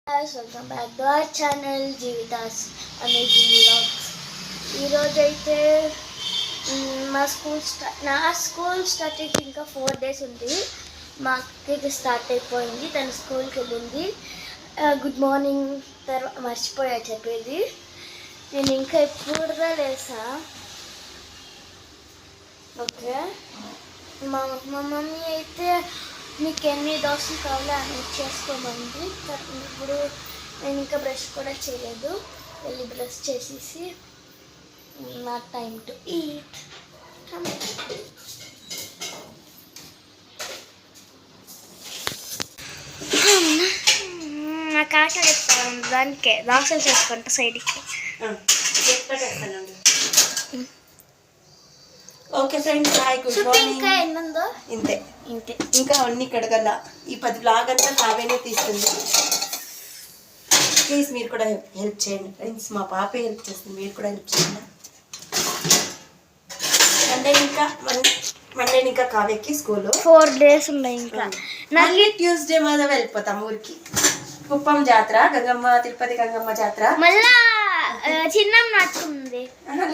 Guys, welcome back to our channel Jeevitha's amazing vlogs. ఈరోజు అయితే నా స్కూల్ స్టార్ట్ అయితే ఇంకా 4 days ఉంది. మా అక్కకి స్టార్ట్ అయిపోయింది, తను స్కూల్కి వెళ్ళింది. గుడ్ మార్నింగ్ తర్వాత మర్చిపోయా చెప్పేది. నేను ఇంకా ఎప్పుడుగా లేసా. ఓకే, మా మమ్మీ అయితే మీకు ఎన్ని దోశలు కావాలో అన్ని చేసుకోమంది. ఇప్పుడు నేను ఇంకా బ్రష్ కూడా చేయలేదు. వెళ్ళి బ్రష్ చేసేసి నా టైం టు ఈట్. నాకు ఆట చెప్తాను, దానికే దోశలు చేసుకుంటా సైడ్కి. Okay friends, hi, good morning. ఎన్నుందో ఇంతే ఇంకా అన్ని కడగల. ఈ 10 బ్లాగ్ అంతా కావేనే తీస్తుంది. ప్లీజ్ మీరు కూడా హెల్ప్ చేయండి ఫ్రెండ్స్. మా పాపే హెల్ప్ చేస్తుంది, మీరు కూడా హెల్ప్ చేయండి. మండే ఇంకా కావేకి స్కూల్ 4 days ఉన్నాయి. ఇంకా మళ్ళీ ట్యూస్డే మాత్రం వెళ్ళిపోతాం ఊరికి. కుప్పం జాతర, తిరుపతి గంగమ్మ జాతర. మళ్ళా చిన్న నాటకం ఉంది.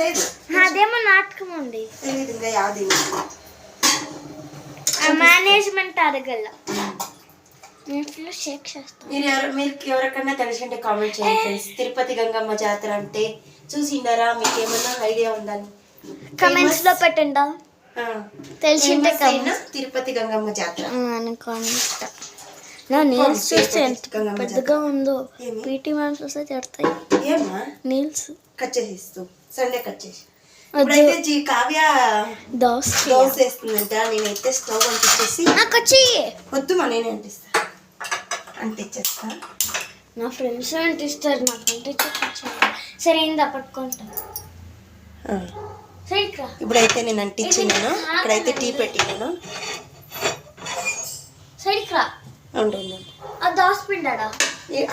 లేదు, అదేమో నాటకం ఉంది. తెలియదు ఇంకా యాది. మేనేజ్మెంట్ అడగల. షేక్ చేస్తాం. మీకు ఎవరికన్నా తెలిసింటే కామెంట్ చేయండి ఫ్రెండ్స్. తిరుపతి గంగమ్మ జాతర అంటే చూసిండారా? మీకు ఏమన్నా ఐడియా ఉందా? కమెంట్స్ లో పెట్టండి. తెలిసింటే తిరుపతి గంగమ్మ జాతర నా నీల్స్ చూస్తే ఎంత పెద్దగా ఉందో. పీటీ మ్యామ్స్ వస్తే తిడతాయి. ఏమా నీల్స్ కట్ చేసిస్తూ సండే కట్ చేసి. ఇప్పుడైతే కావ్య దోశ వేస్తుందంట. నేనైతే స్టవ్ అంటించేసి నాకు వచ్చి వద్దుమా నేనే అంటించేస్తా. నా ఫ్రెండ్స్ అంటిస్తారు, నాకు అంటించు. సరే ఇందా పట్టుకుంటా. ఇప్పుడైతే నేను అంటించినాను. ఇప్పుడైతే టీ పెట్టినాను. సైడ్కి రా. ఉండు ఆ దోశ పిండాడా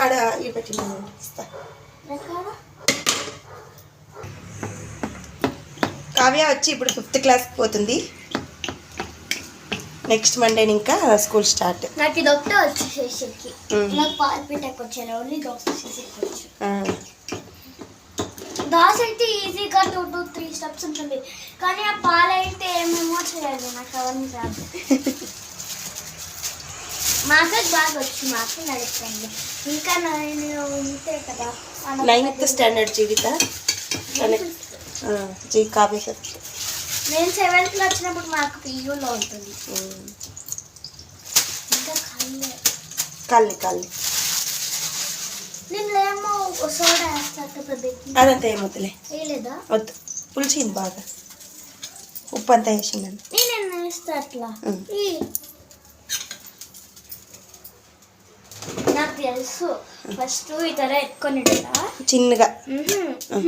ఆడ ఈ పెట్టినాను. ఇస్తా. కావ్య వచ్చి ఇప్పుడు 5th క్లాస్కి పోతుంది. నెక్స్ట్ మండే ఇంకా స్కూల్ స్టార్ట్. నాకు ఇది ఒకటే వచ్చి చేసేకి. నాకు పాలు పెట్టకు వచ్చాను, ఓన్లీ దోశ చేసేకొచ్చు. దోశ అయితే ఈజీగా 2-3 steps ఉంటుంది, కానీ ఆ పాలు అయితే ఏమేమో చేయాలి. నాకు అవన్నీ రాదు. మాకు బాగా వచ్చు, మాకు నడుస్తుంది. ఇంకా నేను ఉంటే కదా 9th స్టాండర్డ్ జీవిత కావ్య. నేను 7th వచ్చినప్పుడు మాకు పియూలో ఉంటుంది. ఇంకా కల్లి నేను ఏమో సోడా వేస్తా. అదంతా ఏమొద్దులే, వేయలేదా? వద్దు, పులిచింది బాగా. ఉప్పు అంతా వేసిందండి. నేను వేస్తా అట్లా. నాకు తెలుసు. ఫస్ట్ ఈ తర ఎత్తుకొని చిన్నగా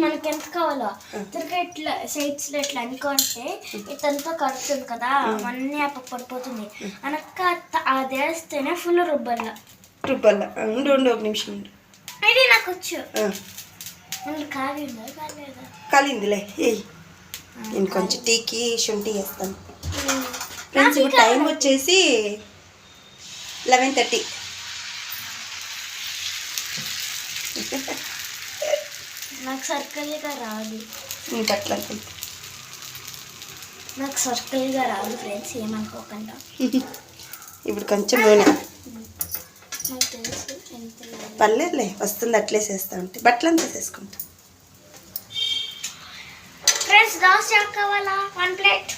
మనకి ఎంత కావాలో తిరగా ఇట్లా సైడ్స్ లో ఇట్లా అనుకుంటే ఇతంతా కడుతుంది కదా, అన్నీ అప్ప పడిపోతుంది. అనక్క అది వేస్తేనే ఫుల్ రుబ్బల్లా. ఉండు ఒక నిమిషం ఉండు. ఇది నాకు వచ్చు. కాలిందిలే. నేను కొంచెం టీకి శుంఠి వేస్తాను ఫ్రెండ్స్. ఇప్పుడు టైం వచ్చేసి 11:30. నాకు సర్కిల్గా రాదు. నీకు అట్లా అనుకుంటా. నాకు సర్కిల్గా రాదు ఫ్రెండ్స్, ఏమనుకోకుండా. ఇప్పుడు కొంచెం నూనె. నాకు తెలుసు ఎంత. పర్లేదులే, వస్తుంది. అట్లే చేస్తా ఉంటే బట్టలంతా చేసుకుంటా. ఫ్రెండ్స్ దోశ కావాలా? 1 plate.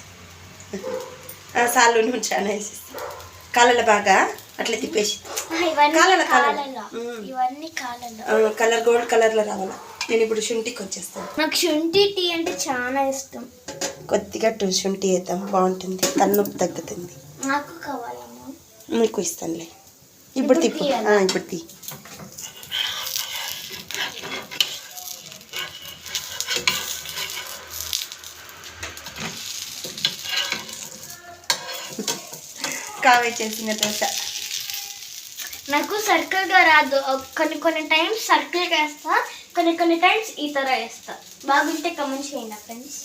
సార్లు నువ్వు చాలా వేసేస్తా. కాలలో బాగా అట్లా తిప్పేసి కలర్ గోల్డ్ కలర్లో రావాలా. నేను ఇప్పుడు శుంఠికి వచ్చేస్తాను. నాకు శుంఠి టీ అంటే చాలా ఇష్టం. కొద్దిగా శుంఠి వేద్దాం, బాగుంటుంది, తలనొప్పి తగ్గుతుంది. నాకు కావాలమ్మా. నీకు ఇస్తానులే. ఇప్పుడు తిప్పు. ఇప్పుడు తీ. కావే చేసిన దోశ. నాకు సర్కిల్గా రాదు. కొన్ని టైమ్స్ సర్కిల్గా వేస్తా, కొన్ని టైమ్స్ ఈ తర వేస్తా. బాగుంటే కమెంట్ చేయండి ఫ్రెండ్స్.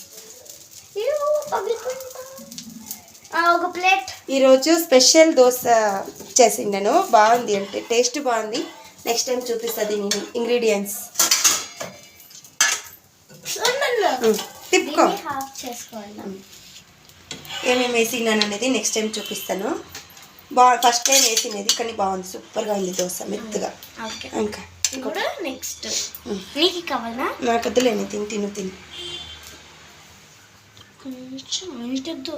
ఒక ప్లేట్. ఈరోజు స్పెషల్ దోశ చేసిండాను. బాగుంది, అంటే టేస్ట్ బాగుంది. నెక్స్ట్ టైం చూపిస్తుంది నేను ఇంగ్రీడియంట్స్. తిప్పుకో. హాఫ్ చేసుకోవాలి. ఏమేమి వేసినాను అనేది నెక్స్ట్ టైం చూపిస్తాను. ఫస్ట్ టైం వేసినది కానీ బాగుంది, సూపర్గా ఉంది దోశ, మెత్తగా. ఇంకా ఇప్పుడు నెక్స్ట్ నీకు కావాలా? నాకు వద్దులేని తిను కొంచెం ఇంటద్దు.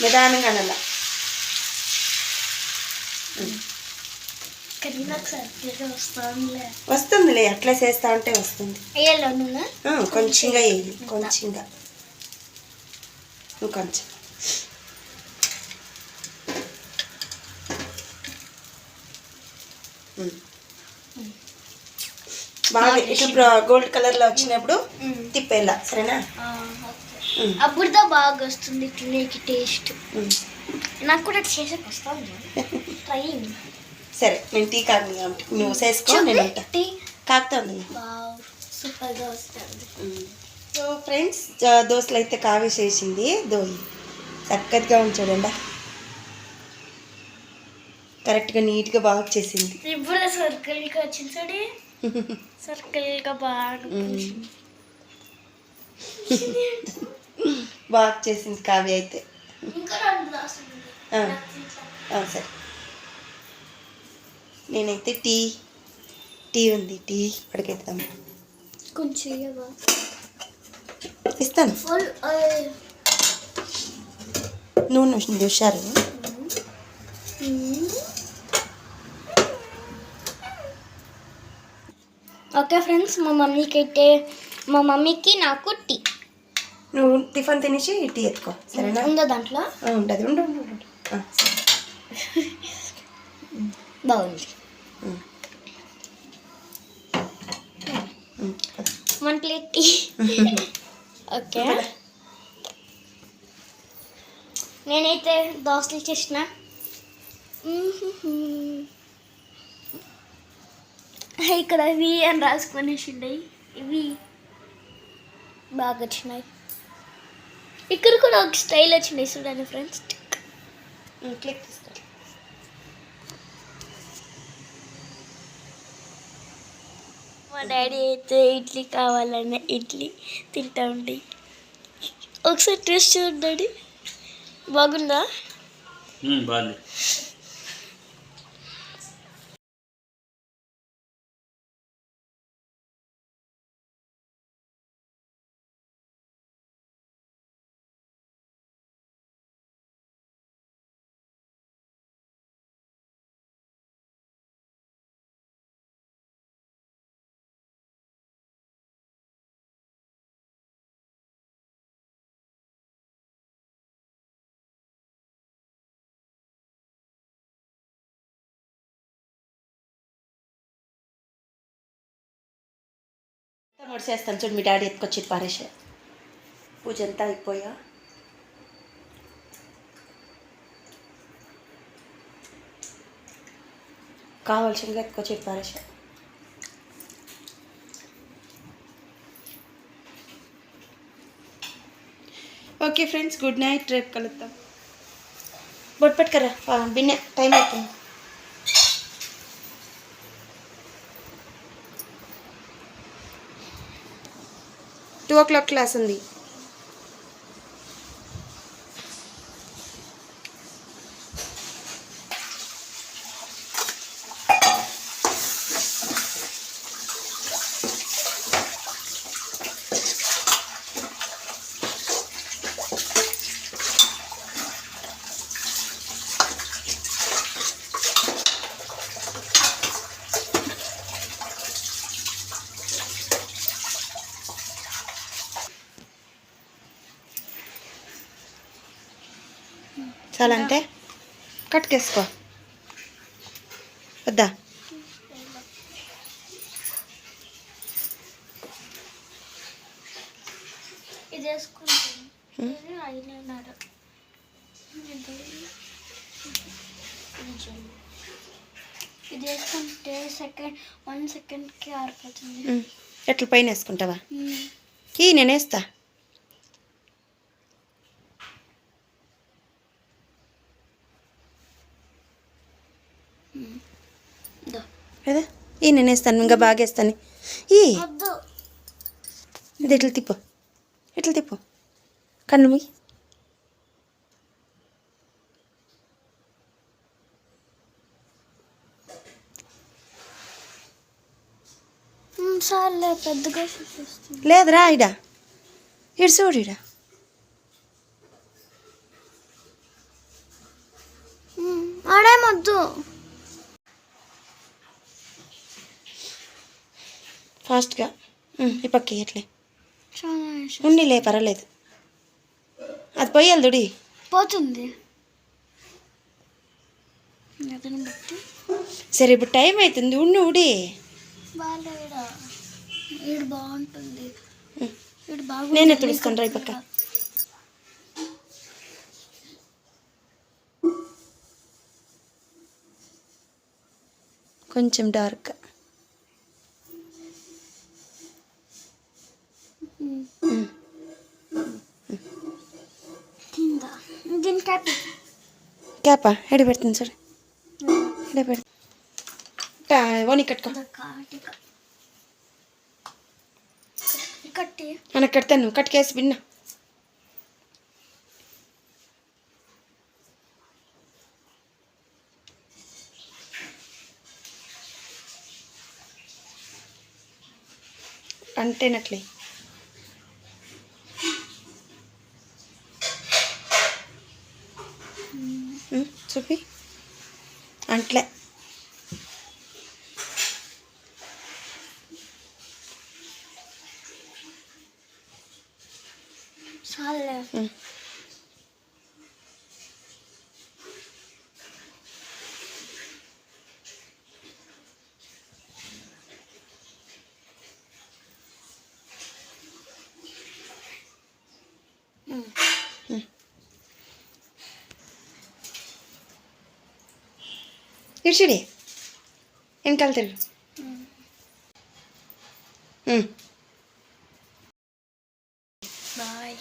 నిదానంగా అలా వస్తుందిలే, అట్లా చేస్తా ఉంటే వస్తుంది. కొంచెంగా వేయాలి, కొంచెంగా ఇంకొంచెం. బాగా ఇట్లా గోల్డ్ కలర్లో వచ్చినప్పుడు తిప్పేలా, సరేనా? అప్పుడుతో బాగా వస్తుంది తినేకి టేస్ట్. నాకు కూడా చేసేకి వస్తుంది. సరే నేను టీ కాదు కాబట్టి నువ్వు చేసుకో, నేను టీ కాకుతుంది. సూపర్గా వస్తుంది. సో ఫ్రెండ్స్, దోశలు అయితే కావ్య చేసింది. చక్కగా ఉంచాడండి, కరెక్ట్గా నీట్గా బాగా చేసింది. ఇప్పుడు సర్కిల్గా వచ్చింది, సర్కిల్గా బాగా బాగా చేసింది కావ్య అయితే. సరే నేనైతే టీ ఉంది, టీ పడకెడతాం. కొంచెం ఇస్తాను. నూనె చూశారు. ఓకే ఫ్రెండ్స్, మా మమ్మీకి నాకు టీ. నువ్వు టిఫిన్ తినేసి టీ ఎత్తుకో, సరేనా? ఉందా దాంట్లో? ఉండదు. బాగుంది. 1 ప్లేట్ టీ. ఓకే, నేనైతే దోశలు చేసిన. ఇక్కడ వి అని రాసుకునేసి ఉన్నాయి. ఇవి బాగా వచ్చినాయి. ఇక్కడ కూడా ఒక స్టైల్ వచ్చినాయి చూడండి ఫ్రెండ్స్. క్లిక్ తీసుకో. మా డాడీ అయితే ఇడ్లీ కావాలన్న ఇడ్లీ తింటా ఉండి. ఒకసారి టేస్ట్ చూడండి, బాగుందా? బాగుంది. చేస్తాను చూడు, మీ డాడీ ఎత్తుకొచ్చి పారేసా. పూజ అంతా అయిపోయా. కావాల్సిందిగా ఎత్తుకొచ్చి పారేసా. Okay friends, good night. రేపు కలుద్దాం. బొట్టు పెట్టుకరా, బిన్నె టైం అవుతుంది. 2 o'clock క్లాస్ ఉంది. చాలా అంటే కట్కేసుకో వద్దా? ఇది వేసుకుంటాను. ఇది వేసుకుంటే 1 సెకండ్కి ఆరిపోతుంది. ఎట్లా పైన వేసుకుంటావా? నేను వేస్తా. దో. కదా ఈ నేను వేస్తాను ఇంకా బాగా వేస్తాను ఈ వద్దు. ఇది ఇట్లా తిప్పు ఇట్లా తిప్పు కన్ను మూయి. సార్లే పెద్దగా చూపిస్తుంది. లేదురా ఇడా ఇడు చూడు ఇడా ఆడేమొద్దు. ఫాస్ట్గా ఈ పక్క ఎట్లే చాలా వేసి ఉన్నిలే పర్వాలేదు అది పోయాలి దుడి పోతుంది. అతను బట్టి సరే ఇప్పుడు టైం అవుతుంది ఉండి ఉడి బాగా ఈడు బాగుంటుంది. ఈడు బాగా నేనే తుడుస్తాను రా ఈ పక్క. కొంచెం డార్క్ కింద దీని క్యాప్ క్యాపా ఎడి పెడుతుంది చూడు ఎడ పెడతా ఓని కట్టుకో కాటిక కట్టి మనకు కడతాను నువ్వు కట్టుకేసి బిన్న అంటేనట్లే చూపి అంట్లే చాలే. ఇడిచిడి వెనకాల తిరుగు. బాయ్.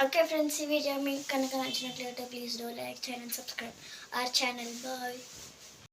ఓకే ఫ్రెండ్స్, ఈ వీడియో మీకు కనుక నచ్చినట్లయితే please do like, share and subscribe our channel. Bye.